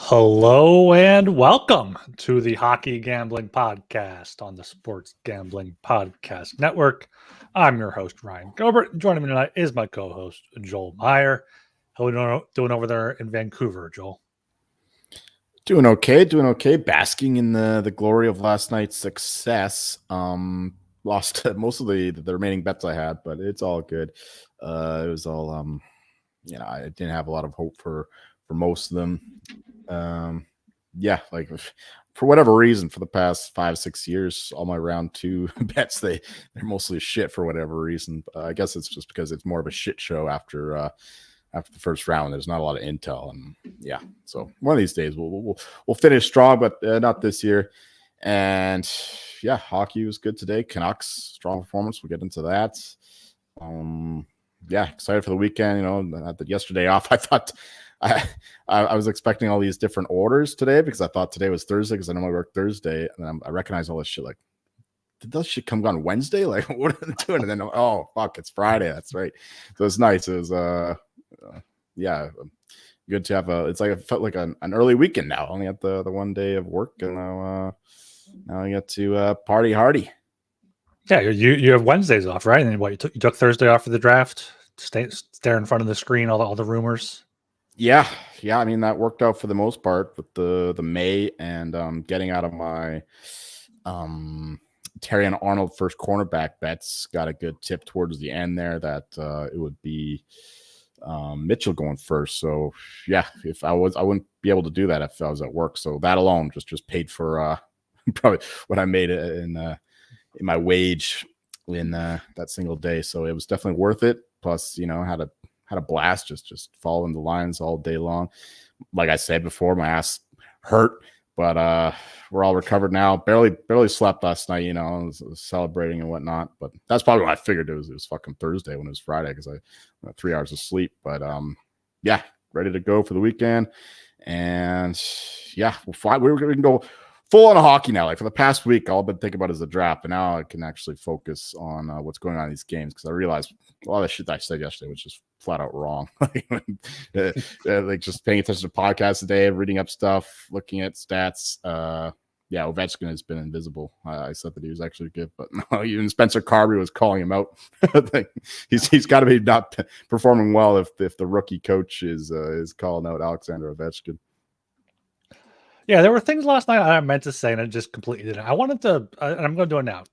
Hello and welcome to the Hockey Gambling Podcast on the Sports Gambling Podcast Network. I'm your host, Ryan Gilbert. And joining me tonight is my co-host, Joel Meyer. How are we doing over there in Vancouver, Joel? Doing okay. Basking in the glory of last night's success. Lost most of the remaining bets I had, but it's all good. It was all I didn't have a lot of hope for most of them. Like for whatever reason, for the past 5-6 years, all my round two bets they're mostly shit for whatever reason. I guess it's just because it's more of a shit show after the first round. There's not a lot of intel, and so one of these days we'll finish strong, but not this year. And hockey was good today. Canucks, strong performance. We'll get into that. Excited for the weekend. I had the yesterday off. I thought I was expecting all these different orders today because I thought today was Thursday because I normally work Thursday, and I recognize all this shit. Like, did that shit come on Wednesday? Like, what are they doing? And then oh fuck, it's Friday. That's right. So it's nice. It was good to have it's like it felt like an early weekend now. Only had the one day of work, and now I get to party hardy. Yeah, you have Wednesdays off, right? And then you took Thursday off for the draft? Stare in front of the screen, all the rumors. Yeah. I mean, that worked out for the most part with the May and getting out of my Terry and Arnold first cornerback bets. Got a good tip towards the end there that it would be Mitchell going first. So if I wouldn't be able to do that if I was at work. So that alone just paid for probably what I made in my wage in that single day. So it was definitely worth it. Plus, had a blast just following the lines all day long. Like I said before, my ass hurt, but we're all recovered now. Barely slept last night, I was celebrating and whatnot. But that's probably what I figured it was fucking Thursday when it was Friday because I had 3 hours of sleep. But ready to go for the weekend. And we'll fly. We can go full on hockey now. Like for the past week, all I've been thinking about is the draft, but now I can actually focus on what's going on in these games because I realized a lot of the shit that I said yesterday was just flat out wrong. Like just paying attention to podcasts today, reading up stuff, looking at stats. Ovechkin has been invisible. I said that he was actually good, but no, even Spencer Carby was calling him out. He's got to be not performing well if the rookie coach is calling out Alexander Ovechkin. Yeah, there were things last night I meant to say, and I just completely didn't. I wanted to, and I'm going to do it now.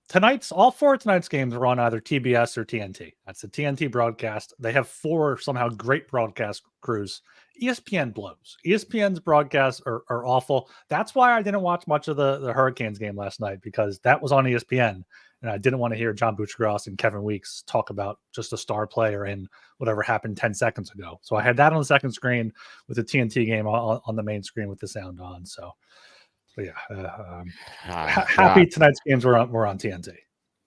All four of tonight's games were on either TBS or TNT. That's the TNT broadcast. They have four somehow great broadcast crews. ESPN blows. ESPN's broadcasts are awful. That's why I didn't watch much of the Hurricanes game last night, because that was on ESPN, and I didn't want to hear John Buccigross and Kevin Weeks talk about just a star player and whatever happened 10 seconds ago. So I had that on the second screen with the TNT game on the main screen with the sound on. So, but happy tonight's games were on TNT.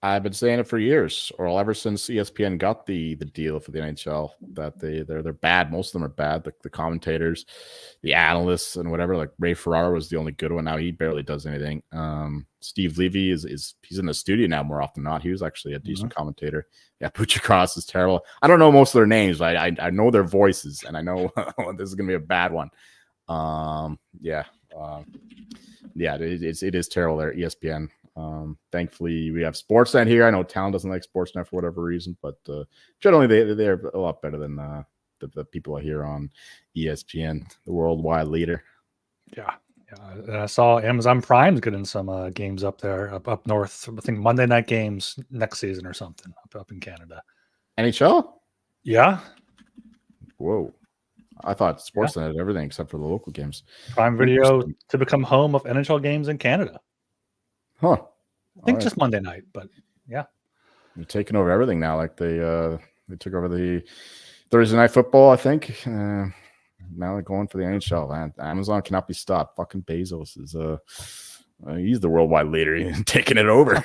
I've been saying it for years, or ever since ESPN got the deal for the NHL, that they're bad. Most of them are bad. The commentators, the analysts, and whatever. Like Ray Ferraro was the only good one. Now he barely does anything. Steve Levy he's in the studio now more often than not. He was actually a decent commentator. Yeah, Buccigross is terrible. I don't know most of their names, but I know their voices, and I know this is gonna be a bad one. It is terrible there at ESPN. Thankfully we have Sportsnet here. I know Talon doesn't like Sportsnet for whatever reason, but generally they're a lot better than the people here on ESPN, the worldwide leader. Yeah. I saw Amazon Prime's getting some games up there, up north. I think Monday night games next season or something up in Canada. NHL? Yeah. Whoa. I thought Sportsnet had everything except for the local games. Prime Video to become home of NHL games in Canada. Huh. I think just Monday night, but yeah. They're taking over everything now. Like they took over the Thursday night football, I think. Now they're going for the NHL. Man, Amazon cannot be stopped. Fucking Bezos is he's the worldwide leader. He's taking it over.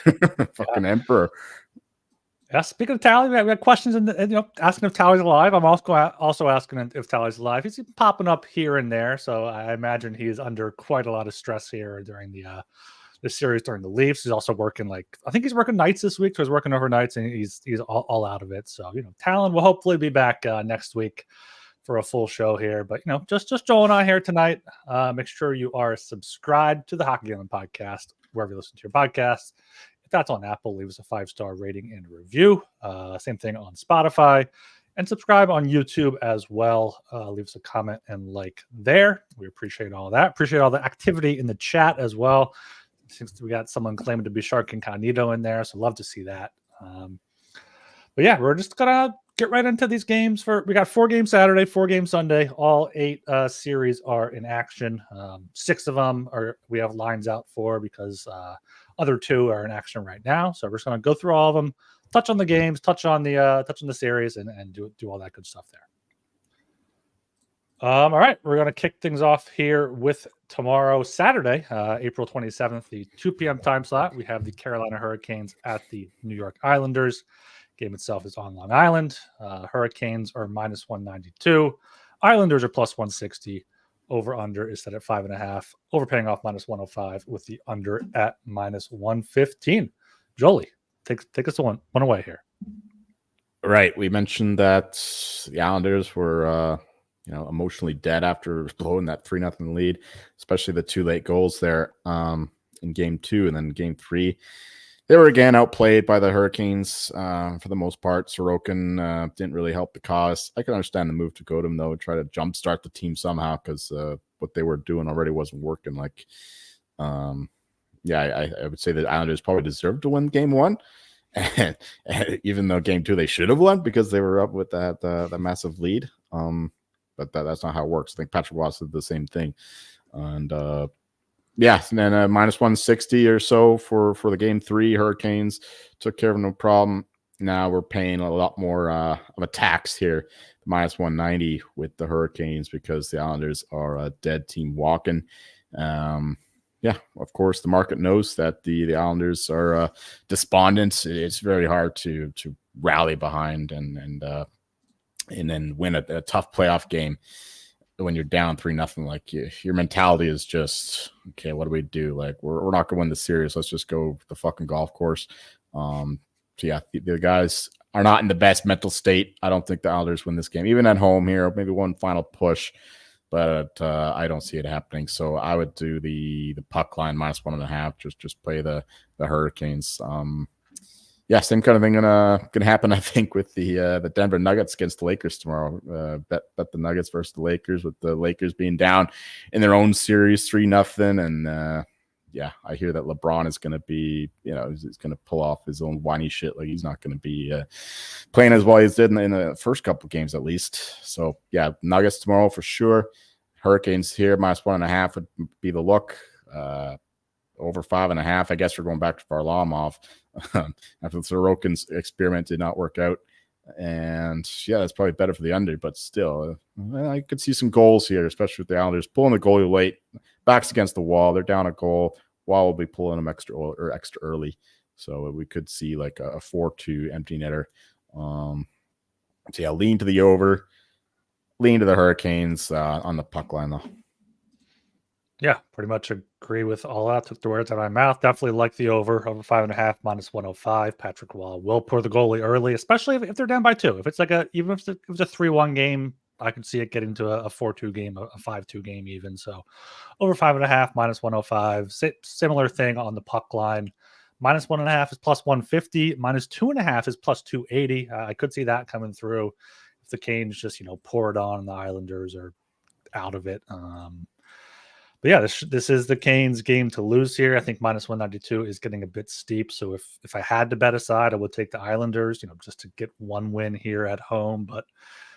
Fucking emperor. Yeah, speaking of Tally, we got questions asking if Tally's alive. I'm also asking if Tally's alive. He's popping up here and there, so I imagine he is under quite a lot of stress here during the series during the Leafs. He's also working I think he's working nights this week, so he's working overnights, and he's all out of it. So Talon will hopefully be back next week for a full show here. But, just Joel and I here tonight. Make sure you are subscribed to the Hockey Gambling Podcast, wherever you listen to your podcasts. If that's on Apple, leave us a 5-star rating and review. Same thing on Spotify. And subscribe on YouTube as well. Leave us a comment and like there. We appreciate all that. Appreciate all the activity in the chat as well. Since we got someone claiming to be Shark Incognito in there, so love to see that. But yeah, we're just gonna get right into these games. We got 4 games Saturday, 4 games Sunday. All 8 series are in action. 6 of them we have lines out for because other 2 are in action right now. So we're just gonna go through all of them, touch on the games, touch on the series, and do all that good stuff there. All right, we're going to kick things off here with tomorrow, Saturday, April 27th, the 2 p.m. time slot. We have the Carolina Hurricanes at the New York Islanders. Game itself is on Long Island. Hurricanes are -192. Islanders are +160. Over-under is set at 5.5. Overpaying off -105 with the under at -115. Jolie, take us one away here. Right. We mentioned that the Islanders were emotionally dead after blowing that 3-0 lead, especially the 2 late goals there in game 2 and then game 3. They were again outplayed by the Hurricanes for the most part. Sorokin didn't really help the cause. I can understand the move to Godum, though, try to jumpstart the team somehow because what they were doing already wasn't working. I would say the Islanders probably deserved to win game 1. And even though game 2 they should have won because they were up with that massive lead. But that's not how it works. I think Patrick Roy did the same thing. And and then -160 or so for the game 3. Hurricanes took care of no problem. Now we're paying a lot more of a tax here, -190 with the Hurricanes because the Islanders are a dead team walking. Of course, the market knows that the Islanders are despondent. It's very hard to rally behind and then win a tough playoff game when you're down 3-0. Like your mentality is just, okay, what do we do? Like we're not gonna win the series. Let's just go the fucking golf course. The guys are not in the best mental state. I don't think the Islanders win this game, even at home here. Maybe one final push, but I don't see it happening. So I would do the puck line -1.5. Just play the Hurricanes. Same kind of thing gonna happen, I think, with the Denver Nuggets against the Lakers tomorrow. Bet the Nuggets versus the Lakers, with the Lakers being down in their own series 3-0. And I hear that LeBron is gonna be, he's gonna pull off his own whiny shit. Like he's not gonna be playing as well as he did in the first couple of games at least. So Nuggets tomorrow for sure. Hurricanes here -1.5 would be the look. Over 5.5. I guess we're going back to Varlamov after the Sorokin's experiment did not work out. And that's probably better for the under, but still, I could see some goals here, especially with the Islanders pulling the goalie late. Backs against the wall. They're down a goal. Wall will be pulling them extra early. So we could see like a 4-2 empty netter. Lean to the over, lean to the Hurricanes on the puck line, though. Yeah, pretty much agree with all that. Took the words out of my mouth. Definitely like the over 5.5 -105. Patrick Wall will pour the goalie early, especially if they're down by 2. If it's even if it was a 3-1 game, I could see it getting to a 4-2 game, a 5-2 game even. So over 5.5 -105. Similar thing on the puck line. -1.5 is +150. -2.5 is +280. I could see that coming through if the Canes just pour it on and the Islanders are out of it. But this is the Canes game to lose here. I think -192 is getting a bit steep. So if I had to bet a side, I would take the Islanders, just to get one win here at home. But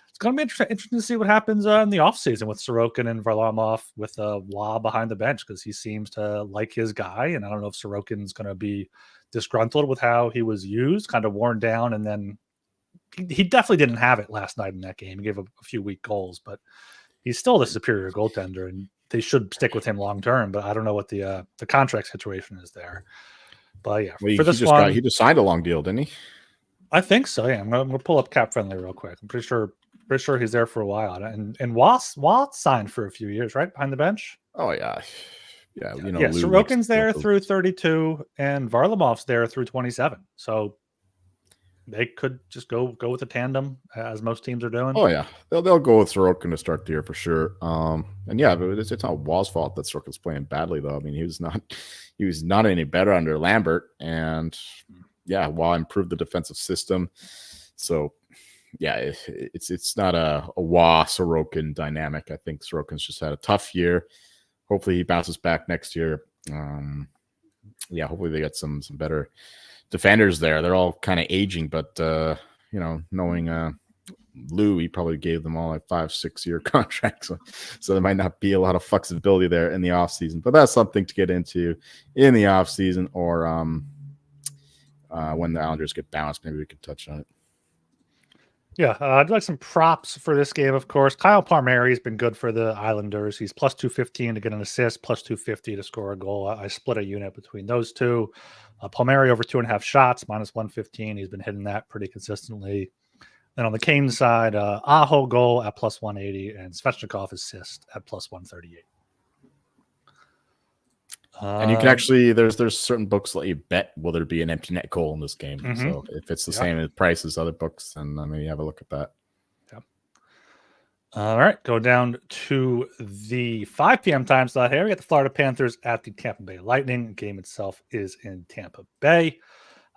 it's going to be interesting to see what happens in the offseason with Sorokin and Varlamov with Waugh behind the bench, because he seems to like his guy. And I don't know if Sorokin's going to be disgruntled with how he was used, kind of worn down. And then he definitely didn't have it last night in that game. He gave a few weak goals, but he's still the superior goaltender, and they should stick with him long term. But I don't know what the contract situation is there. But for this one, he just signed a long deal, didn't he? I think so. Yeah, I'm gonna pull up Cap Friendly real quick. I'm pretty sure he's there for a while. And Waugh signed for a few years, right, behind the bench. Oh yeah. Sorokin's there through 32, and Varlamov's there through 27. So they could just go with a tandem, as most teams are doing. Oh yeah, they'll go with Sorokin to start the year for sure. And yeah, but it's not Wall's fault that Sorokin's playing badly though. I mean, he was not any better under Lambert, and yeah, Wall improved the defensive system. So yeah, it's not a Wall Sorokin dynamic. I think Sorokin's just had a tough year. Hopefully he bounces back next year. Yeah, hopefully they get some better defenders there. They're all kind of aging, but knowing Lou, he probably gave them all like 5-6 year contracts, so there might not be a lot of flexibility there in the offseason, but that's something to get into in the offseason, or when the Islanders get bounced, maybe we could touch on it. Yeah, I'd like some props for this game, of course. Kyle Palmieri has been good for the Islanders. He's plus 215 to get an assist, plus 250 to score a goal. I split a unit between those two. Palmieri over 2.5 shots, minus 115. He's been hitting that pretty consistently. Then on the Kane side, Aho goal at plus 180 and Svechnikov assist at plus 138. And you can actually, there's certain books that let you bet will there be an empty net goal in this game. Mm-hmm. So if it's the same price as other books, then maybe have a look at that. Yeah. All right, go down to the 5 p.m. time slot here. We got the Florida Panthers at the Tampa Bay Lightning. The game itself is in Tampa Bay.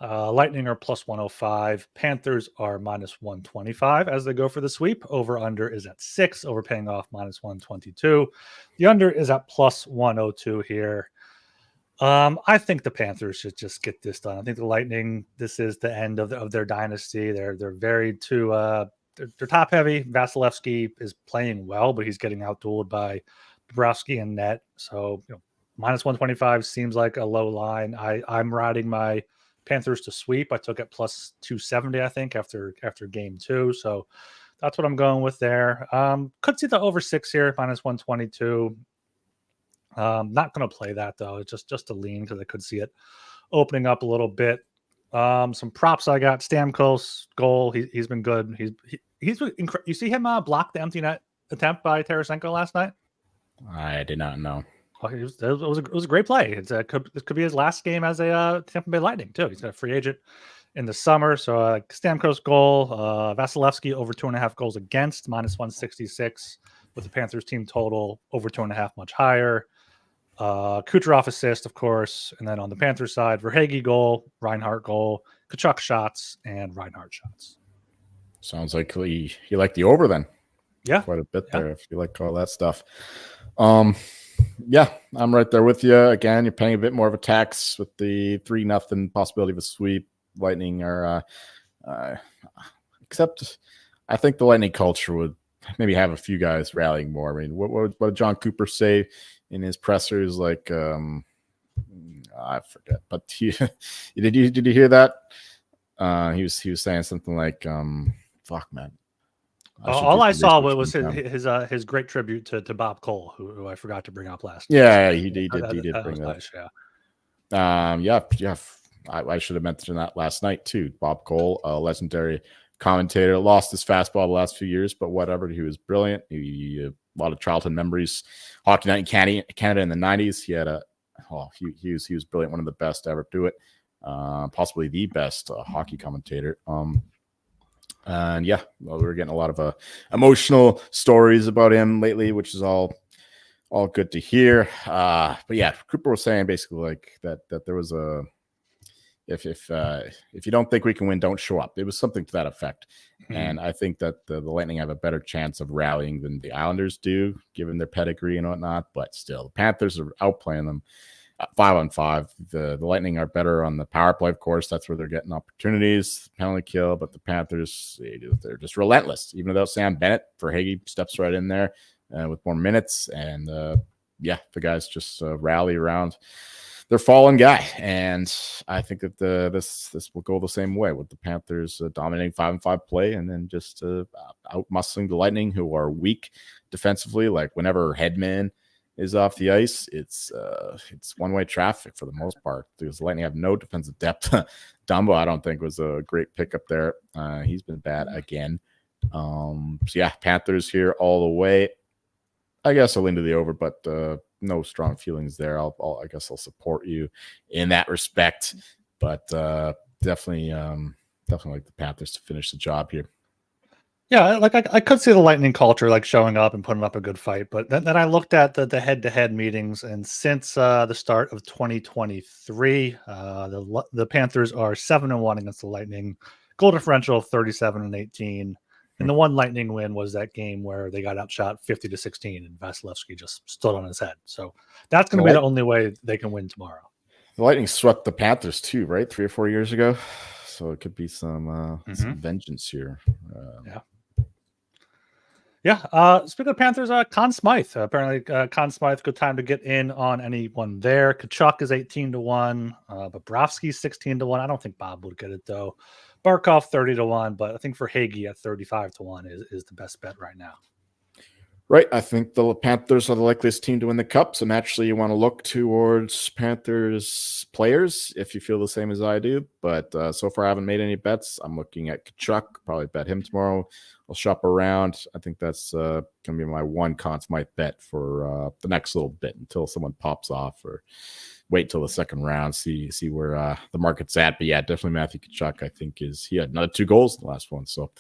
Lightning are plus 105. Panthers are minus 125 as they go for the sweep. Over under is at 6. Over paying off minus 122. The under is at plus 102 here. I think the Panthers should just get this done. I think the Lightning, this is the end of their dynasty. They're very too they're top heavy. Vasilevsky is playing well, but he's getting outdueled by Bobrovsky and net. So minus 125 seems like a low line. I'm riding my Panthers to sweep. I took it plus 270, I think, after game 2. So that's what I'm going with there. Could see the over 6 here, minus 122. Not going to play that though. It's just a lean because I could see it opening up a little bit. Some props I got. Stamkos goal. He's been good. He's you see him block the empty net attempt by Tarasenko last night? I did not know. Oh, it was a great play. This could be his last game as a Tampa Bay Lightning too. He's got a free agent in the summer. So Stamkos goal. Vasilevsky over 2.5 goals against, minus 166, with the Panthers team total over 2.5 much higher. Kucherov assist, of course, and then on the Panthers side, Verhaeghe goal, Reinhart goal, Kachuk shots, and Reinhart shots. Sounds like you like the over then. Yeah, quite a bit there if you like all that stuff. Yeah, I'm right there with you. Again, you're paying a bit more of a tax with the 3-0 possibility of a sweep. Lightning are, except I think the Lightning culture would maybe have a few guys rallying more. I mean, what did John Cooper say in his pressers? Like, I forget, but did you hear that? He was saying something like, "Fuck, man." All I saw was his great tribute to Bob Cole, who I forgot to bring up last. Yeah, he did bring that. Nice, yeah. Yeah. I should have mentioned that last night too. Bob Cole, a legendary commentator, lost his fastball the last few years, but whatever. He was brilliant. He a lot of childhood memories. Hockey Night in Canada in the 90s. He had he was brilliant. One of the best to ever do it. Possibly the best hockey commentator. And yeah, well, we were getting a lot of emotional stories about him lately, which is all good to hear. But yeah, Cooper was saying basically like that there was a if you don't think we can win, don't show up. It was something to that effect. Mm-hmm. And I think that the Lightning have a better chance of rallying than the Islanders do, given their pedigree and whatnot. But still, the Panthers are outplaying them 5-on-5. The Lightning are better on the power play, of course. That's where they're getting opportunities, penalty kill. But the Panthers, they're just relentless. Even without Sam Bennett, Verhaeghe steps right in there with more minutes. And yeah, the guys just rally around their fallen guy. And I think that this will go the same way with the Panthers dominating 5-on-5 play and then just out-muscling the Lightning, who are weak defensively. Like whenever Hedman is off the ice, it's one-way traffic for the most part because the Lightning have no defensive depth. Dumbo, I don't think, was a great pickup there. He's been bad again. So yeah, Panthers here all the way. I guess I'll lean to the over, but no strong feelings there. I guess I'll support you in that respect, but definitely definitely like the Panthers to finish the job here. Yeah, like I could see the Lightning culture like showing up and putting up a good fight, but then I looked at the head-to-head meetings, and since the start of 2023, the Panthers are 7-1 against the Lightning, goal differential of 37-18, and the one Lightning win was that game where they got outshot 50-16, and Vasilevsky just stood on his head. So that's going to be the only way they can win tomorrow. The Lightning swept the Panthers too, right? 3 or 4 years ago, so it could be some vengeance here. Speaking of Panthers, Conn Smythe. Apparently, Conn Smythe, good time to get in on anyone there. Kachuk is 18-1. Bobrovsky's 16-1. I don't think Bob would get it, though. Barkov, 30-1. But I think for Hagee at 35-1 is the best bet right now. Right. I think the Panthers are the likeliest team to win the Cup. So naturally, you want to look towards Panthers players if you feel the same as I do. But so far, I haven't made any bets. I'm looking at Kachuk. Probably bet him tomorrow. I'll shop around. I think that's going to be my one Conn Smythe bet for the next little bit until someone pops off, or wait till the second round, see where the market's at. But yeah, definitely Matthew Kachuk, I think, he had another 2 goals in the last one. So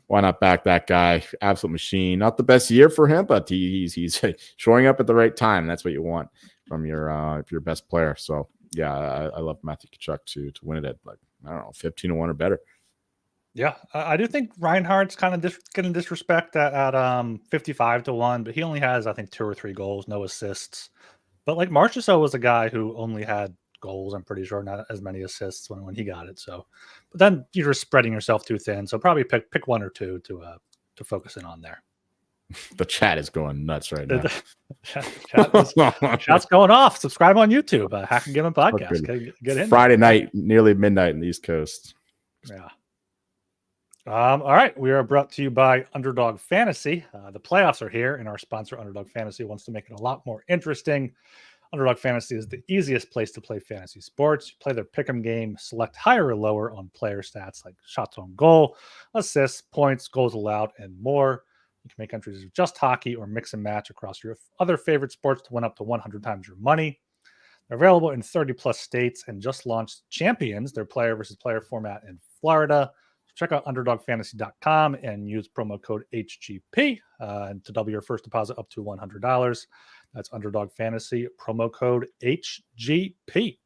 why not back that guy? Absolute machine. Not the best year for him, but he's showing up at the right time. That's what you want from your best player. So yeah, I love Matthew Kachuk to win it at, like, I don't know, 15-1 or better. Yeah, I do think Reinhardt's kind of getting disrespect at 55-1, but he only has, I think, 2 or 3 goals, no assists. But like Marchessault was a guy who only had goals, I'm pretty sure, not as many assists when he got it. So, but then you're just spreading yourself too thin. So probably pick 1 or 2 to focus in on there. The chat is going nuts right now. Chat's going off. Subscribe on YouTube. Hack and Given Podcast. Get in. Friday night, nearly midnight in the East Coast. Yeah. All right. We are brought to you by Underdog Fantasy. The playoffs are here, and our sponsor, Underdog Fantasy, wants to make it a lot more interesting. Underdog Fantasy is the easiest place to play fantasy sports. You play their pick'em game, select higher or lower on player stats like shots on goal, assists, points, goals allowed, and more. You can make entries of just hockey or mix and match across your other favorite sports to win up to 100 times your money. They're available in 30-plus states and just launched Champions, their player versus player format in Florida. Check out UnderdogFantasy.com and use promo code HGP to double your first deposit up to $100. That's Underdog Fantasy, promo code HGP.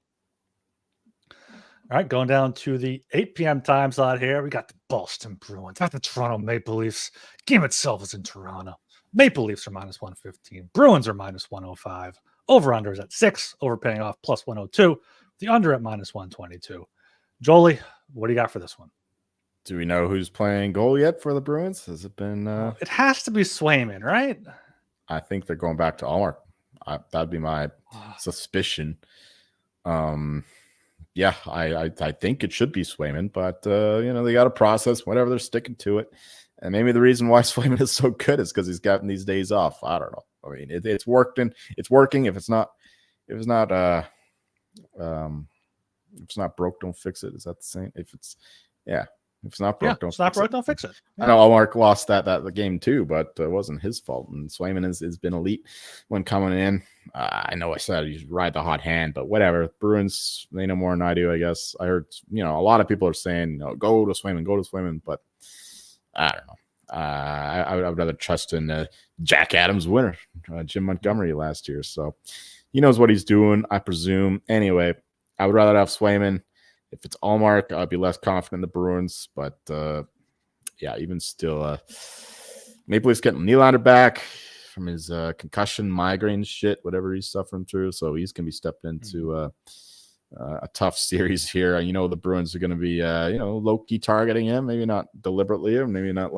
All right, going down to the 8 p.m. time slot here. We got the Boston Bruins. Got the Toronto Maple Leafs. Game itself is in Toronto. Maple Leafs are minus 115. Bruins are minus 105. Over-under is at 6. Over paying off plus 102. The under at minus 122. Jolie, what do you got for this one? Do we know who's playing goal yet for the Bruins? Has it been? It has to be Swayman, right? I think they're going back to Allmark. That'd be my suspicion. Yeah, I think it should be Swayman, but they got a process. Whatever, they're sticking to it. And maybe the reason why Swayman is so good is because he's gotten these days off. I don't know. I mean, it's working. It's working. If it's not broke, don't fix it. Is that the same? If it's not broke, don't fix it. Yeah. I know Allmark lost the game too, but it wasn't his fault. And Swayman has been elite when coming in. I know I said you should ride the hot hand, but whatever. Bruins, they know more than I do, I guess. I heard, a lot of people are saying, go to Swayman, but I don't know. I would rather trust in Jack Adams' winner, Jim Montgomery last year. So he knows what he's doing, I presume. Anyway, I would rather have Swayman. If it's Allmark, I'd be less confident in the Bruins. But, even still, Maple Leafs getting Nylander back from his concussion, migraine shit, whatever he's suffering through. So he's going to be stepping into a tough series here. The Bruins are going to be, low-key targeting him. Maybe not deliberately, or maybe not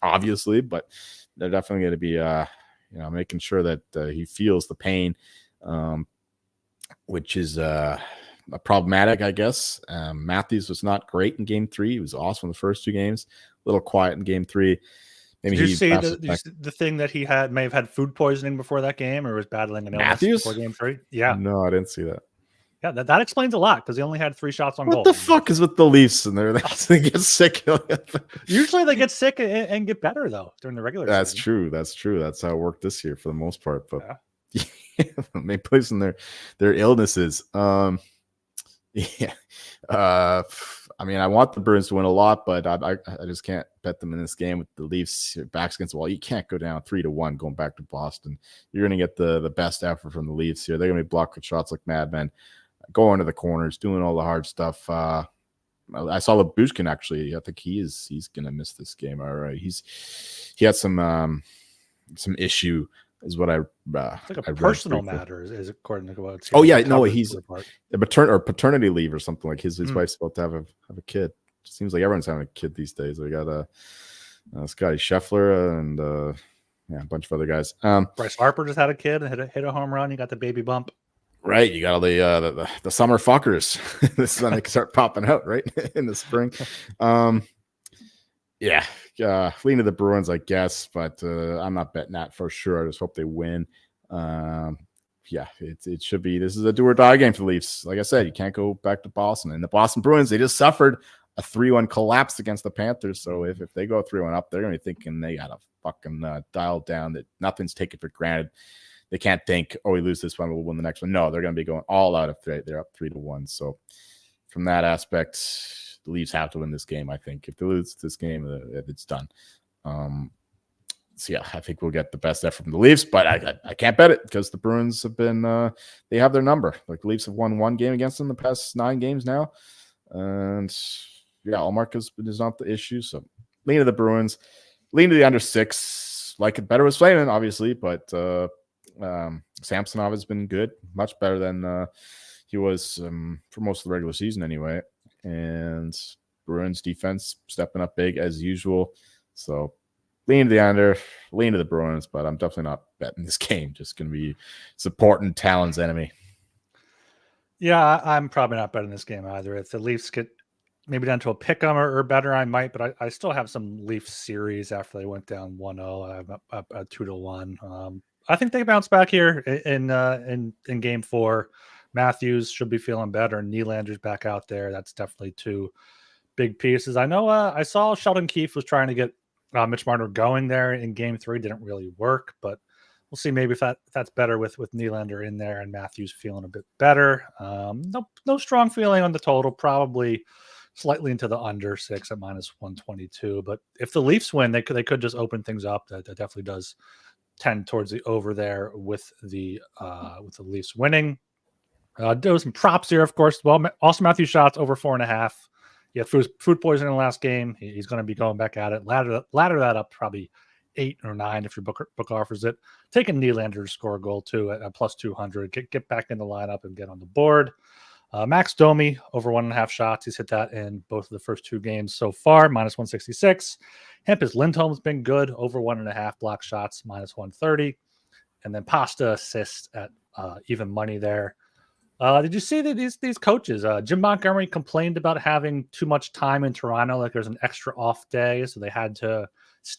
obviously, but they're definitely going to be, making sure that he feels the pain, which is problematic, I guess. Matthews was not great in game 3. He was awesome in the first 2 games. A little quiet in game 3. Maybe did you see the thing that he may have had food poisoning before that game, or was battling an illness before game 3? Yeah. No, I didn't see that. Yeah, that explains a lot because he only had 3 shots on goal. What the fuck is with the Leafs in there? They get sick. Usually they get sick and get better, though, during the regular season. That's true. That's how it worked this year for the most part. But they place in their illnesses. I I mean, I want the Bruins to win a lot, but I just can't bet them in this game with the Leafs backs against the wall. You can't go down 3-1 going back to Boston. You're going to get the best effort from the Leafs here. They're going to be blocking shots like madmen, going to the corners, doing all the hard stuff. I saw Labushkin actually. I think he's going to miss this game. All right, he had some issue. Is what it's like a personal matter, is according to what. Oh yeah, no, he's a paternity leave or something. Like his wife's about to have a kid. It seems like everyone's having a kid these days. We got Scotty Scheffler and a bunch of other guys. Bryce Harper just had a kid and hit a home run. He got the baby bump. Right, you got all the summer fuckers. This is when they start popping out, right, in the spring. Yeah, lean to the Bruins, I guess, but I'm not betting that for sure. I just hope they win. Yeah, it should be. This is a do or die game for the Leafs. Like I said, you can't go back to Boston. And the Boston Bruins, they just suffered a 3-1 collapse against the Panthers. So if they go 3-1 up, they're going to be thinking they got to fucking dial down, that nothing's taken for granted. They can't think, oh, we lose this one, we'll win the next one. No, they're going to be going all out if they're up 3-1. So from that aspect, the Leafs have to win this game, I think. If they lose this game, it's done. So, yeah, I think we'll get the best effort from the Leafs, but I can't bet it because the Bruins have been they have their number. Like, the Leafs have won one game against them the past 9 games now. And, yeah, Allmark is not the issue. So, lean to the Bruins. Lean to the under 6. Like it better with Swayman, obviously, but Samsonov has been good. Much better than he was for most of the regular season anyway. And Bruins defense stepping up big as usual. So lean to the under, lean to the Bruins, but I'm definitely not betting this game. Just going to be supporting Talon's enemy. Yeah, I'm probably not betting this game either. If the Leafs get maybe down to a pick 'em or better, I might, but I still have some Leafs series after they went down 1-0. I'm up 2-1. I think they bounce back here in game 4. Matthews should be feeling better. Nylander's back out there. That's definitely 2 big pieces. I know I saw Sheldon Keefe was trying to get Mitch Marner going there in game 3. Didn't really work, but we'll see maybe if that's better with Nylander in there and Matthews feeling a bit better. No strong feeling on the total. Probably slightly into the under 6 at -122. But if the Leafs win, they could just open things up. That definitely does tend towards the over there with the Leafs winning. There was some props here, of course. Well, also Matthew shots over 4.5. He had food poisoning in the last game. He's going to be going back at it. Ladder that up probably 8 or 9 if your book offers it. Taking Nylander to score a goal too at +200. Get back in the lineup and get on the board. Max Domi over 1.5 shots. He's hit that in both of the first 2 games so far, -166. Hampus Lindholm's been good, over 1.5 block shots, -130. And then Pasta assists at even money there. Did you see that these coaches, Jim Montgomery complained about having too much time in Toronto, like there's an extra off day, so they had to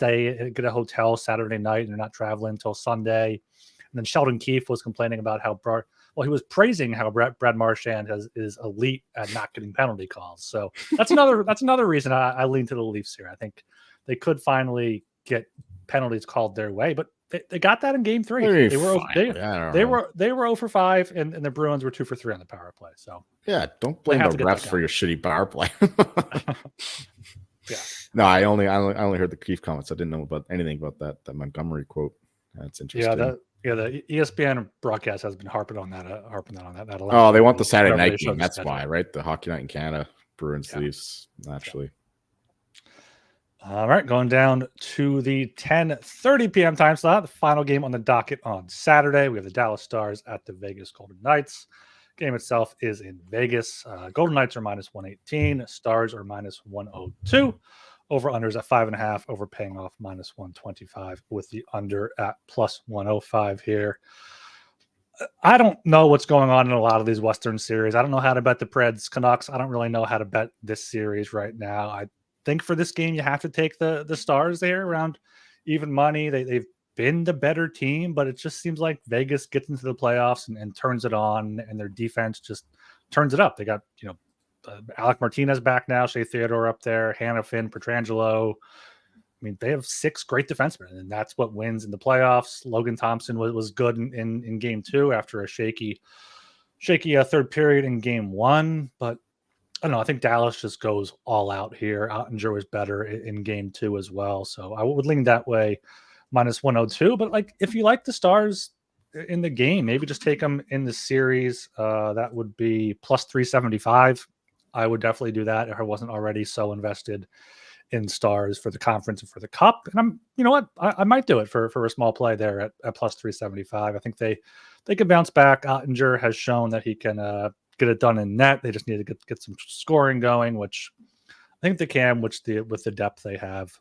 get a hotel Saturday night and they're not traveling until Sunday. And then Sheldon Keefe was complaining about he was praising how Brad Marchand is elite at not getting penalty calls. So that's another reason I lean to the Leafs here. I think they could finally get penalties called their way, but they got that in game 3. They were 0 for 5, and the Bruins were 2 for 3 on the power play. So yeah, don't blame the refs for your shitty power play. Yeah. No, I only heard the Keefe comments. I didn't know about anything about that Montgomery quote. That's interesting. The ESPN broadcast has been harping on that a lot. Oh, they want the Saturday night game. That's why, right? The hockey night in Canada, Bruins Leafs, naturally. All right, going down to the 10:30 p.m. time slot, the final game on the docket on Saturday. We have the Dallas Stars at the Vegas Golden Knights. Game itself is in Vegas. Golden Knights are -118. Stars are -102. Over-unders at 5.5. Over paying off -125 with the under at +105 here. I don't know what's going on in a lot of these Western series. I don't know how to bet the Preds Canucks. I don't really know how to bet this series right now. I think for this game, you have to take the Stars there around even money. They've been the better team, but it just seems like Vegas gets into the playoffs and turns it on, and their defense just turns it up. They got, Alec Martinez back now, Shea Theodore up there, Hannah Finn, Pietrangelo. I mean, they have 6 great defensemen, and that's what wins in the playoffs. Logan Thompson was good in game 2 after a shaky third period in game 1, but I don't know. I think Dallas just goes all out here. Ottinger was better in game 2 as well. So I would lean that way, minus 102. But like, if you like the Stars in the game, maybe just take them in the series. That would be plus 375. I would definitely do that if I wasn't already so invested in Stars for the conference and for the cup. And you know what? I might do it for a small play there at plus 375. I think they could bounce back. Ottinger has shown that he can get it done in net. They just need to get some scoring going, which I think they can, with the depth they have.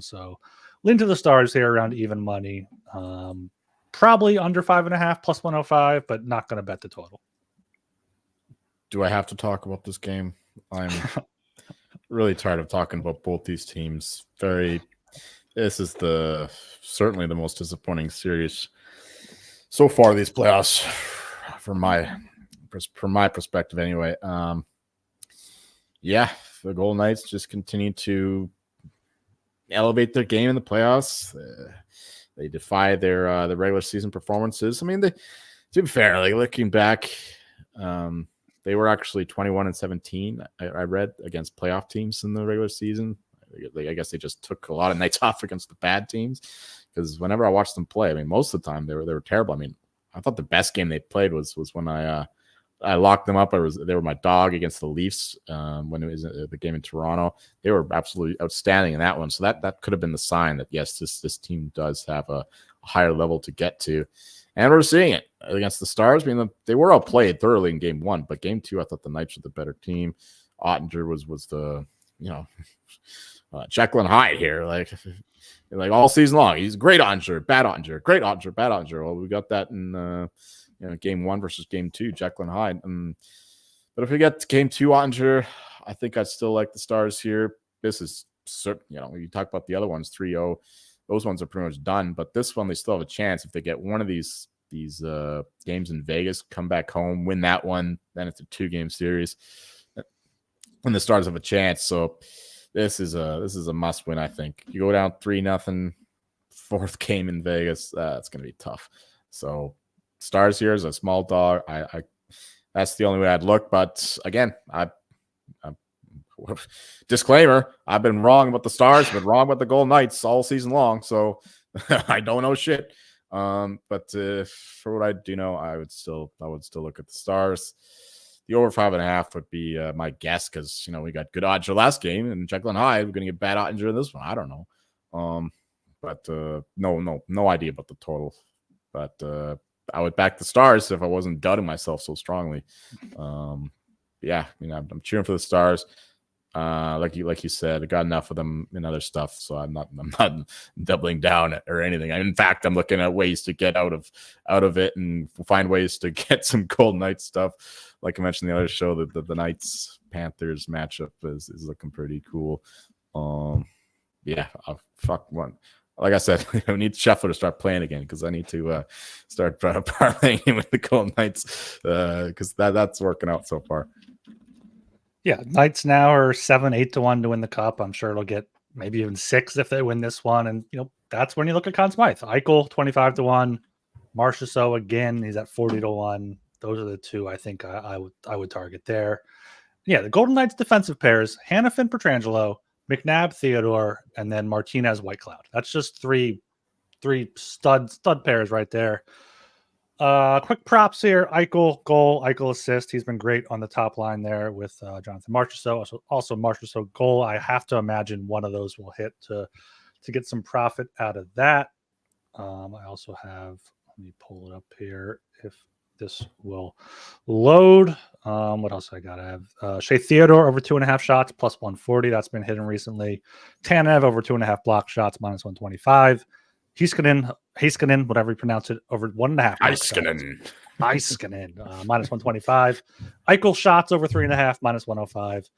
So lean to the Stars here around even money. Probably under 5.5 plus 105, but not going to bet the total. Do I have to talk about this game? I'm really tired of talking about both these teams. This is certainly the most disappointing series so far these playoffs from my perspective anyway. The Golden Knights just continue to elevate their game in the playoffs. They defy their regular season performances. I mean, to be fair, like looking back, they were actually 21-17. I read against playoff teams in the regular season. I guess they just took a lot of nights off against the bad teams, because whenever I watched them play, I mean, most of the time they were terrible. I mean, I thought the best game they played was when I locked them up. They were my dog against the Leafs when it was the game in Toronto. They were absolutely outstanding in that one. So that could have been the sign that yes, this team does have a higher level to get to. And we're seeing it against the Stars. I mean, they were outplayed thoroughly in game 1, but game 2, I thought the Knights were the better team. Ottinger was the, Jekyll and Hyde here, like all season long. He's great Ottinger, bad Ottinger, great Ottinger, bad Ottinger. Well, we got that in game 1 versus game 2, Jekyll and Hyde. But if we get to game 2, Ottinger, I think I'd still like the Stars here. This is certain, you talk about the other ones, 3-0. Those ones are pretty much done, but this one they still have a chance if they get one of these games in Vegas, come back home, win that one, then it's a 2-game series, and the Stars have a chance. So this is a must win. I think you go down 3-0, 4th game in Vegas, it's going to be tough. So Stars here is a small dog. I that's the only way I'd look. But again, I disclaimer, I've been wrong about the Stars, been wrong about the Golden Knights all season long, so I don't know shit. But for what I do know, I would still look at the Stars. The over 5.5 would be my guess, because we got good Ottinger last game, and Jekyll and Hyde, we're gonna get bad Ottinger in this one. I don't know. But no idea about the total. But I would back the Stars if I wasn't doubting myself so strongly. I'm cheering for the Stars. Like you said, I got enough of them in other stuff, so I'm not doubling down or anything. In fact, I'm looking at ways to get out of it and find ways to get some Golden Knights stuff. Like I mentioned in the other show, the Knights Panthers matchup is looking pretty cool. Fuck one. Like I said, I need Scheffler to start playing again, because I need to start parlaying with the Golden Knights, because that's working out so far. Yeah, Knights now are 7-8 to win the cup. I'm sure it'll get maybe even 6 if they win this one. And that's when you look at Conn Smythe. Eichel 25-1, Marchessault again, he's at 40-1. Those are the two I think I would target there. Yeah, the Golden Knights defensive pairs: Hanifin, Pietrangelo, McNabb, Theodore, and then Martinez, Whitecloud. That's just three stud pairs right there. Quick props here: Eichel goal, Eichel assist. He's been great on the top line there with Jonathan Marchessault. Also Marchessault goal. I have to imagine one of those will hit to get some profit out of that. I also have, let me pull it up here if this will load. What else I got? I have Shea Theodore over 2.5 shots plus 140. That's been hitting recently. Tanev over 2.5 block shots minus 125. Heiskanen, whatever you pronounce it, over 1.5. Heiskanen, minus 125. Eichel shots over 3.5 minus 105.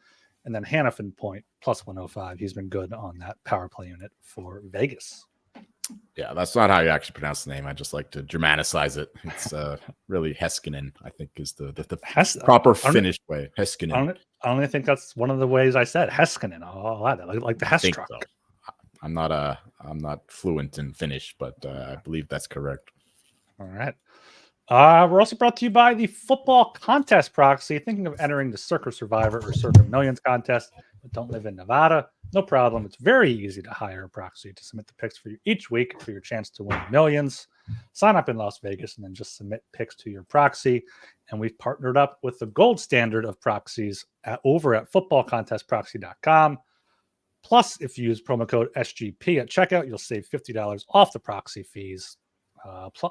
And then Hanifin point plus 105. He's been good on that power play unit for Vegas. Yeah, that's not how you actually pronounce the name. I just like to dramatize it. It's really Heiskanen, I think, is the proper Finnish way. Heiskanen. I only think that's one of the ways I said Heiskanen. I'll add it, like the Hess truck. So. I'm not fluent in Finnish, but I believe that's correct. All right. We're also brought to you by the Football Contest Proxy. Thinking of entering the Circa Survivor or Circa Millions contest, but don't live in Nevada? No problem. It's very easy to hire a proxy to submit the picks for you each week for your chance to win millions. Sign up in Las Vegas and then just submit picks to your proxy. And we've partnered up with the gold standard of proxies over at footballcontestproxy.com. Plus, if you use promo code SGP at checkout, you'll save $50 off the proxy fees. That's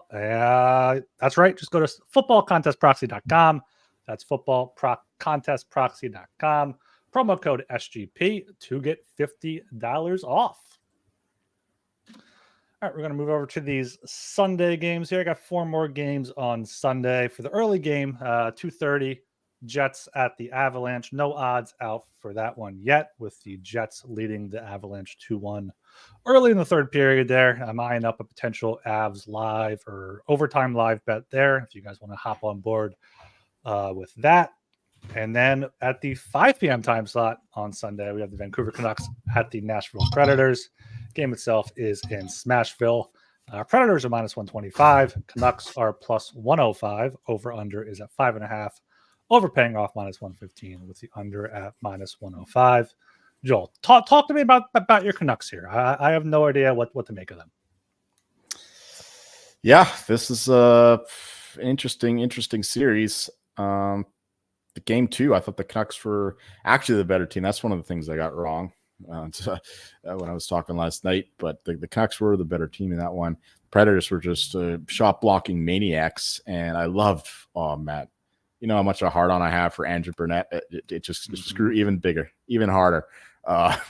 right. Just go to footballcontestproxy.com. That's footballcontestproxy.com. Promo code SGP to get $50 off. All right, we're going to move over to these Sunday games here. I got 4 more games on Sunday. For the early game, 2:30, Jets at the Avalanche. No odds out for that one yet, with the Jets leading the Avalanche 2-1 early in the third period there. I'm eyeing up a potential Avs live or overtime live bet there if you guys want to hop on board with that. And then at the 5 p.m. time slot on Sunday, we have the Vancouver Canucks at the Nashville Predators. Game itself is in Smashville. Predators are minus 125. Canucks are plus 105. Over-under is at 5.5. Overpaying off minus 115 with the under at minus 105. Joel, talk to me about your Canucks here. I have no idea what to make of them. Yeah, this is an interesting series. The game 2, I thought the Canucks were actually the better team. That's one of the things I got wrong when I was talking last night. But the Canucks were the better team in that one. Predators were just shot blocking maniacs, and I loved Matt. You know how much a hard on I have for Andrew Burnett. It just grew even bigger, even harder.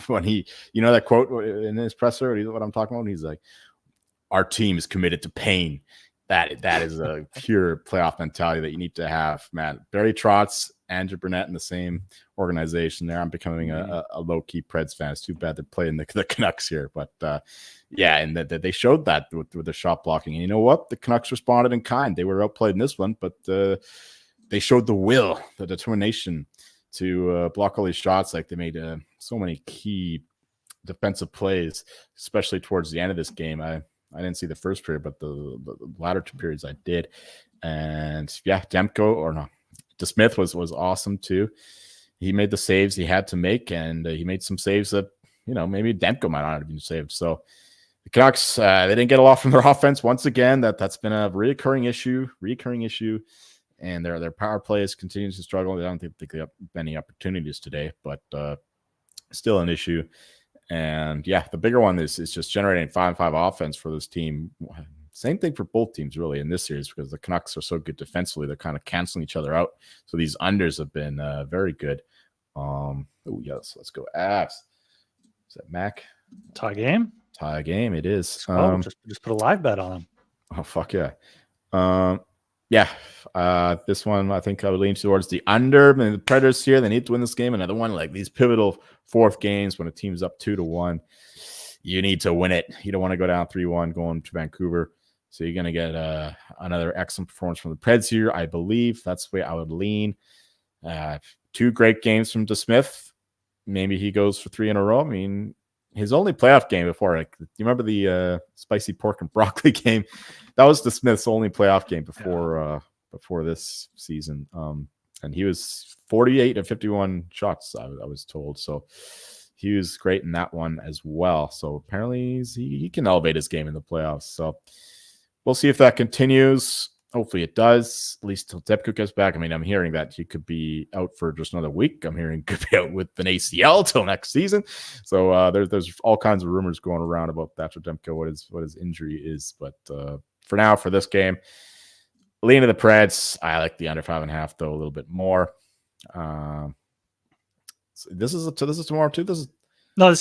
When he, you know, that quote in his presser, what I'm talking about, he's like, "Our team is committed to pain." That is a pure playoff mentality that you need to have, man. Barry Trotz, Andrew Burnett in the same organization there. I'm becoming a low-key Preds fan. It's too bad they're playing the Canucks here. But, yeah, and they showed that with the shot blocking. And you know what? The Canucks responded in kind. They were outplayed in this one, but they showed the will, the determination to block all these shots. Like they made so many key defensive plays, especially towards the end of this game. I didn't see the first period, but the latter 2 periods I did. And yeah, DeSmith was awesome too. He made the saves he had to make, and he made some saves that, you know, maybe Demko might not have been saved. So the Canucks, they didn't get a lot from their offense. Once again, that's been a recurring issue. And their power plays continues to struggle. I don't think they have many opportunities today, but still an issue. And yeah, the bigger one is just generating 5-5 offense for this team. Same thing for both teams, really, in this series, because the Canucks are so good defensively. They're kind of canceling each other out. So these unders have been very good. Yes, let's go Avs. Is that Mac? Tie game? Tie game, it is. Just put a live bet on them. Oh, fuck yeah. This one, I think I would lean towards the under. I mean, the Predators here, they need to win this game. Another one, like these pivotal fourth games when a team's up 2-1, you need to win it. You don't want to go down 3-1 going to Vancouver. So you're going to get another excellent performance from the Preds here, I believe. That's the way I would lean. 2 great games from DeSmith. Maybe he goes for 3 in a row. I mean, his only playoff game before, like, do you remember the spicy pork and broccoli game? That was DeSmith's only playoff game before this season. And he was 48 of 51 shots, I was told. So he was great in that one as well. So apparently he can elevate his game in the playoffs. So we'll see if that continues. Hopefully it does, at least till Demko gets back. I mean, I'm hearing that he could be out for just another week. I'm hearing he could be out with an ACL till next season. So there's all kinds of rumors going around about Thatcher Demko, what his injury is. But for now, for this game, lean to the Preds. I like the under 5.5 though a little bit more. So this is tomorrow too. This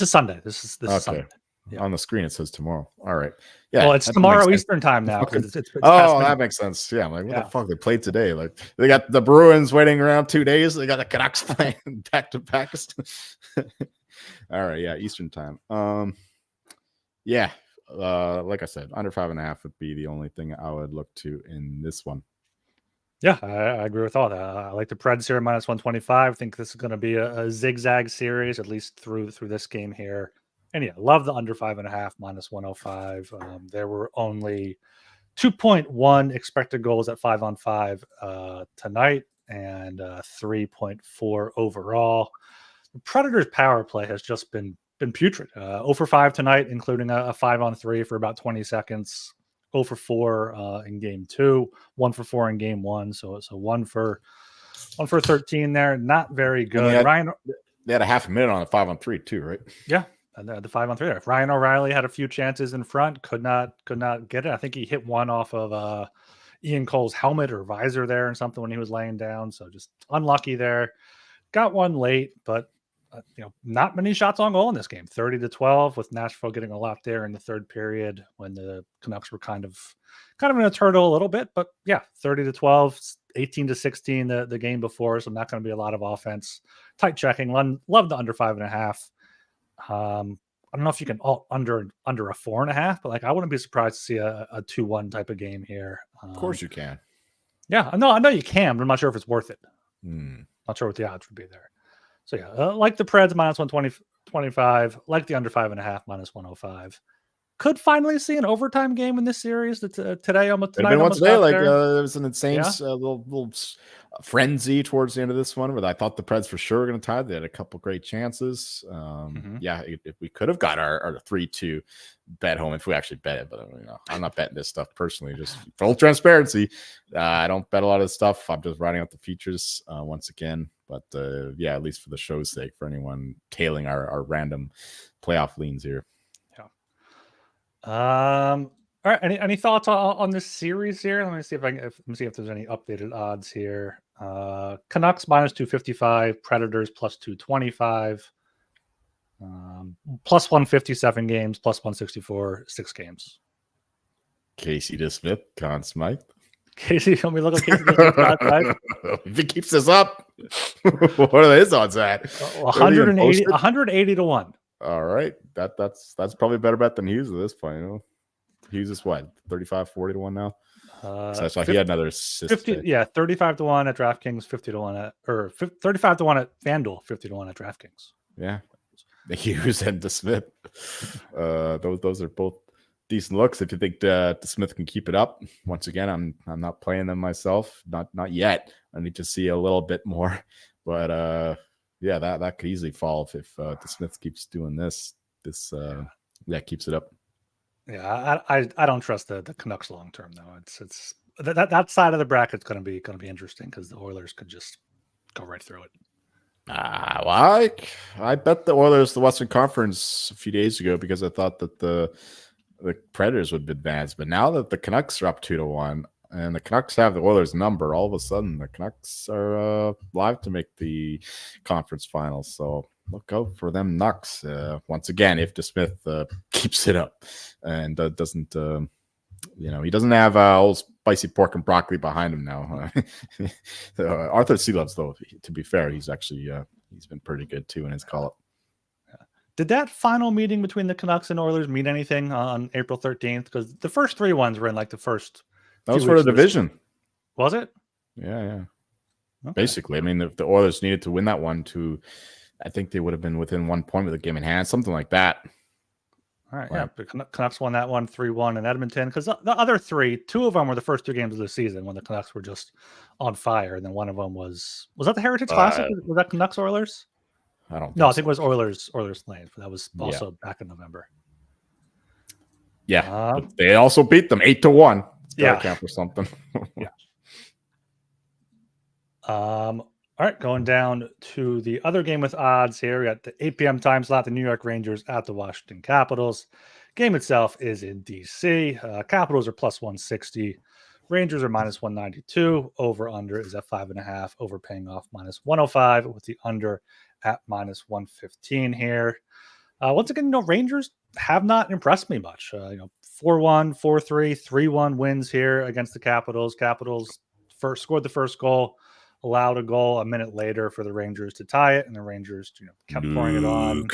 is Sunday. This is okay. Sunday. Yeah. On the screen it says tomorrow. All right. Yeah. Well, it's tomorrow Eastern time now. It's that makes sense. Yeah. I'm like, what the fuck? They played today. Like they got the Bruins waiting around 2 days. They got the Canucks playing back to back. All right. Yeah. Eastern time. Yeah. Like I said, under 5.5 would be the only thing I would look to in this one. Yeah, I agree with all that. I like the Preds here minus 125. I think this is going to be a zigzag series, at least through this game here. And yeah, love the under 5.5 minus 105. There were only 2.1 expected goals at 5-on-5 tonight, and 3.4 overall. The Predators' power play has just been putrid. 0 for 5 tonight, including a 5-on-3 for about 20 seconds. 0 for 4 in game 2, 1 for 4 in game 1. So 1 for 13 there. Not very good. They had a half a minute on a 5-on-3 too, right? Yeah. And the 5-on-3 there. Ryan O'Reilly had a few chances in front, could not get it. I think he hit one off of Ian Cole's helmet or visor there and something when he was laying down. So just unlucky there. Got one late, but not many shots on goal in this game. 30-12, with Nashville getting a lot there in the third period when the Canucks were kind of in a turtle a little bit. But yeah, 30-12, 18-16 the game before, so not going to be a lot of offense. Tight checking. Love the under 5.5. I don't know if you can alt under a 4.5, but I wouldn't be surprised to see a 2-1 type of game here. Of course you can. Yeah, I know you can, but I'm not sure if it's worth it. Not sure what the odds would be there. So yeah, like the Preds minus 125, like the under 5.5 minus 105. Could finally see an overtime game in this series. Today, almost tonight. There was an insane little frenzy towards the end of this one, where I thought the Preds for sure were going to tie. They had a couple great chances. Yeah, if we could have got our 3-2 bet home, if we actually bet it, but I'm not betting this stuff personally. Just full transparency, I don't bet a lot of this stuff. I'm just writing out the futures once again. But yeah, at least for the show's sake, for anyone tailing our random playoff leans here. All right. Any thoughts on this series here? Let me see if there's any updated odds here. Canucks minus 255, Predators plus 225, plus 157 games, plus 164, 6 games. Casey DeSmith, Conn Smythe. Casey, let me look at Casey DeSmith. If he keeps this up, what are his odds at? 180-1. All right, that's probably a better bet than Hughes at this point. Hughes is what, 35-40 now. So that's why he had another assist. 50, yeah, 35-1 at DraftKings, 50-1 or 35-1 at FanDuel, 50-1 at DraftKings. Yeah, the Hughes and DeSmith. Those are both decent looks. If you think DeSmith can keep it up, once again, I'm not playing them myself, not yet. I need to see a little bit more, but yeah, that could easily fall if DeSmith keeps doing this. That keeps it up. Yeah, I don't trust the Canucks long term though. It's that side of the bracket's going to be interesting because the Oilers could just go right through it. Well, I bet the Oilers the Western Conference a few days ago because I thought that the Predators would advance, but now that the Canucks are up 2-1 and the Canucks have the Oilers number, all of a sudden the Canucks are live to make the conference finals. So look out for them Nucks once again if DeSmith keeps it up and doesn't he doesn't have old spicy pork and broccoli behind him now. Arthur Seeloves, though, to be fair, he's actually he's been pretty good too in his call-up. Did that final meeting between the Canucks and Oilers mean anything on April 13th? Because the first 3 ones were in the first. That was for the division. Was it? Yeah. Okay. Basically, I mean, if the Oilers needed to win that one I think they would have been within 1 point with a game in hand, something like that. All right, yeah. The Canucks won that one 3-1 in Edmonton because the other 3, 2 of them were the first 2 games of the season when the Canucks were just on fire, and then one of them was that the Heritage Classic? Was that Canucks Oilers? I don't. I think it was Oilers Lane. That was also back in November. Yeah, they also beat them 8-1. Yeah, count for something. Yeah. All right, going down to the other game with odds here. We got the 8 p.m. time slot, the New York Rangers at the Washington Capitals. Game itself is in D.C. Capitals are plus 160. Rangers are minus 192. Over-under is at 5.5. Over paying off minus 105 with the under at minus 115 here. Once again, Rangers have not impressed me much. 4-1, 4-3, 3-1 wins here against the Capitals. Capitals scored the first goal, allowed a goal a minute later for the Rangers to tie it, and the Rangers kept pouring it on.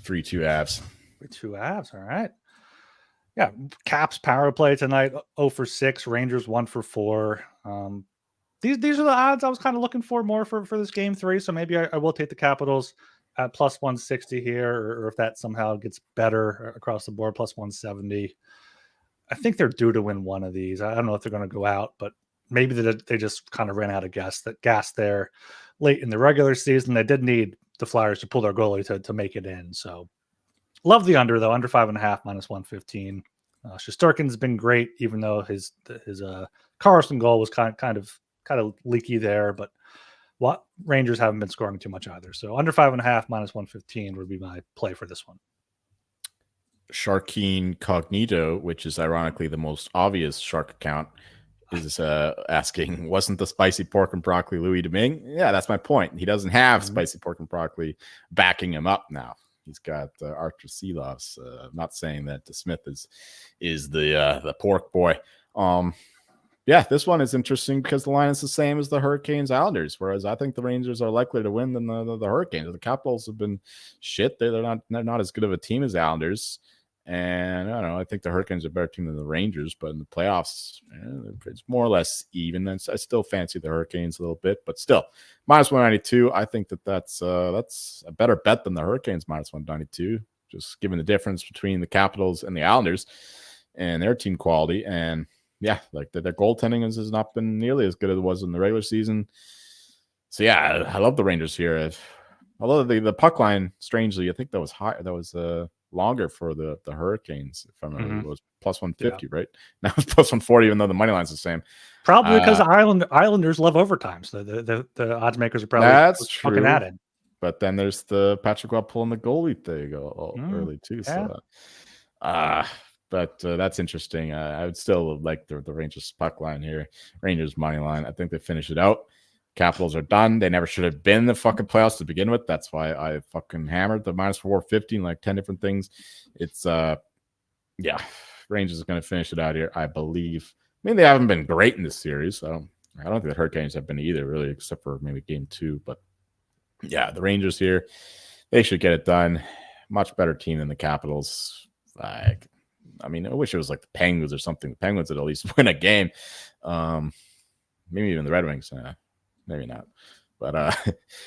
3-2 Avs. 3-2 Avs, all right. Yeah, Caps power play tonight, 0 for 6. Rangers 1 for 4. These are the odds I was kind of looking for more for this game 3, so maybe I will take the Capitals at plus 160 here, or if that somehow gets better across the board, plus 170. I think they're due to win one of these. I don't know if they're going to go out, but maybe they just kind of ran out of gas there late in the regular season. They did need the Flyers to pull their goalie to make it in. So love the under though, under 5.5 -115. Shesterkin's been great, even though his Carlson goal was kind of leaky there, but what Rangers haven't been scoring too much either. So under 5.5 -115 would be my play for this one. Sharkeen Cognito, which is ironically the most obvious shark account, is asking, wasn't the spicy pork and broccoli Louis Domingue? Yeah, that's my point. He doesn't have spicy pork and broccoli backing him up now. He's got Arthur Seeloff's. Not saying that Smith is the pork boy. Yeah, this one is interesting because the line is the same as the Hurricanes Islanders, whereas I think the Rangers are likely to win than the Hurricanes. The Capitals have been shit. They're not as good of a team as the Islanders. And I don't know. I think the Hurricanes are a better team than the Rangers, but in the playoffs, it's more or less even. And I still fancy the Hurricanes a little bit, but still, -192. I think that's a better bet than the Hurricanes -192. Just given the difference between the Capitals and the Islanders and their team quality. And yeah, like their goaltending has not been nearly as good as it was in the regular season. So yeah, I love the Rangers here. Although the puck line, strangely, I think that was high. That was longer for the Hurricanes, if I remember. It was +150, right? Now it's +140, even though the money line's the same. Probably because Islanders love overtime, so the odds makers are probably fucking at it. But then there's the Patrick Roy pulling the goalie thing early too. So, but that's interesting. I would still like the Rangers puck line here. Rangers money line. I think they finish it out. Capitals are done. They never should have been in the fucking playoffs to begin with. That's why I fucking hammered the -450 and like 10 different things. It's Rangers is going to finish it out here, I believe. I mean, they haven't been great in this series. I don't think the Hurricanes have been either, really, except for maybe game 2. But yeah, the Rangers here, they should get it done. Much better team than the Capitals. I wish it was like the Penguins or something. The Penguins would at least win a game. Maybe even the Red Wings. Maybe not. But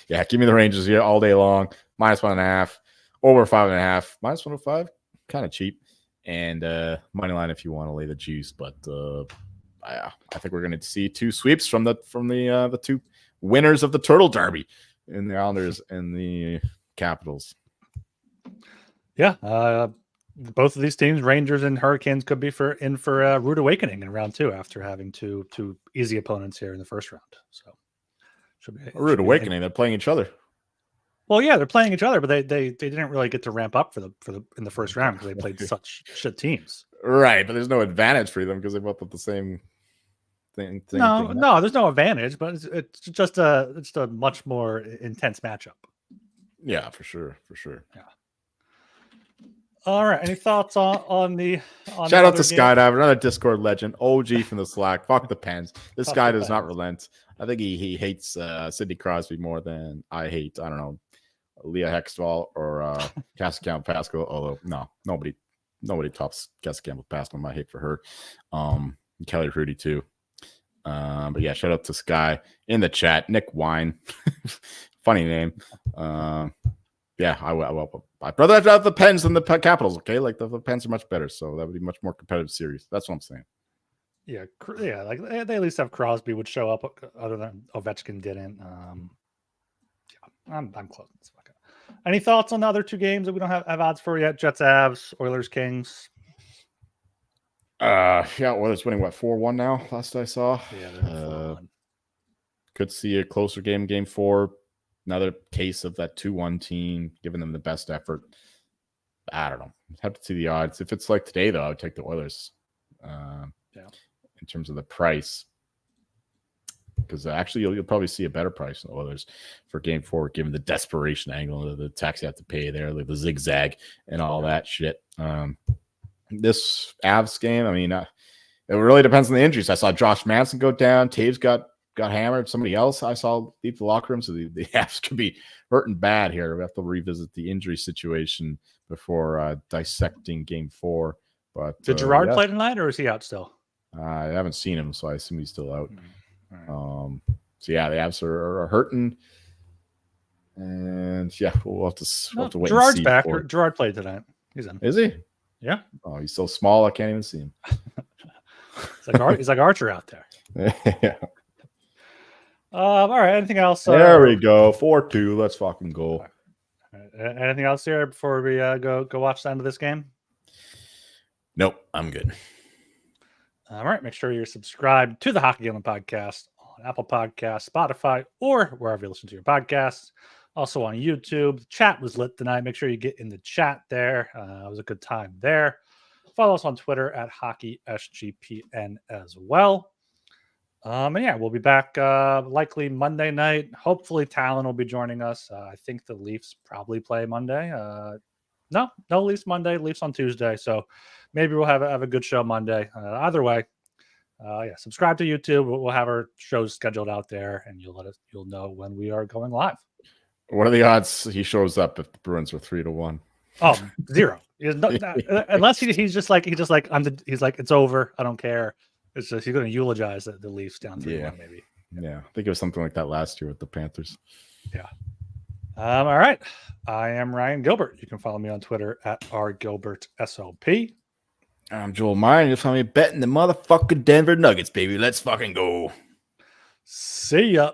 yeah, give me the Rangers here all day long. -1.5, over 5.5, -105, kind of cheap. And money line if you want to lay the juice. But I think we're going to see 2 sweeps from the 2 winners of the Turtle Derby in the Islanders and the Capitals. Yeah, both of these teams, Rangers and Hurricanes, could be in for a rude awakening in round 2 after having two easy opponents here in the first round. So. A rude awakening. They're playing each other. Well, yeah, they're playing each other, but they didn't really get to ramp up in the first round because they played such shit teams. Right, but there's no advantage for them because they both have the same thing. No, there's no advantage, but it's just a much more intense matchup. Yeah, for sure. Yeah. All right. Any thoughts on the shout out to Skydiver, another Discord legend, OG from the Slack. Fuck the Pens. This guy does not relent. I think he hates Sidney Crosby more than I hate, I don't know, Leah Hextall or Cassie Campbell-Pascal. Although nobody tops Cassie Campbell-Pascal. My hate for her. Kelly Hrudey too. But yeah, shout out to Sky in the chat. Nick Wine, funny name. Yeah, I'd rather have the Pens than the Capitals. Okay, like the Pens are much better, so that would be much more competitive series. That's what I'm saying. Yeah, like they at least have Crosby would show up, other than Ovechkin didn't. I'm close. Any thoughts on the other 2 games that we don't have odds for yet? Jets, Avs, Oilers, Kings. Oilers winning 4-1 now. Last I saw. Yeah, could see a closer game 4. Another case of that 2-1 team giving them the best effort. I don't know. Have to see the odds. If it's like today, though, I would take the Oilers. In terms of the price, because actually you'll probably see a better price in the Oilers for game 4, given the desperation angle, the tax you have to pay there, like the zigzag and all that shit. This Avs game, I mean, it really depends on the injuries. I saw Josh Manson go down. Taves got hammered. Somebody else I saw leave the locker room, so the Avs could be hurting bad here. We have to revisit the injury situation before dissecting game 4. But did Gerard play tonight, or is he out still? I haven't seen him, so I assume he's still out. So yeah, the Avs are hurting, and yeah, we'll have to wait. Gerard's back. Gerard played tonight. He's in. Is he? Yeah. Oh, he's so small I can't even see him. He's like Archer out there. Yeah. All right. Anything else? There we go. 4-2. Let's fucking go. Anything else here before we go watch the end of this game? Nope, I'm good. All right. Make sure you're subscribed to the Hockey Gambling Podcast on Apple Podcasts, Spotify, or wherever you listen to your podcasts. Also on YouTube. The chat was lit tonight. Make sure you get in the chat there. It was a good time there. Follow us on Twitter at HockeySGPN as well. And yeah, we'll be back likely Monday night. Hopefully, Talon will be joining us. I think the Leafs probably play Monday. No Leafs Monday. Leafs on Tuesday. So maybe we'll have a good show Monday. Either way, subscribe to YouTube. We'll have our shows scheduled out there, and you'll know when we are going live. What are the odds he shows up if the Bruins are 3-1? Oh, 0. Unless he's like it's over. I don't care. It's just he's going to eulogize the Leafs down 3-1 maybe. Yeah, I think it was something like that last year with the Panthers. Yeah. All right. I am Ryan Gilbert. You can follow me on Twitter at rgilbertsop. I'm Joel Meyer, and you'll find me betting the motherfucking Denver Nuggets, baby. Let's fucking go. See ya.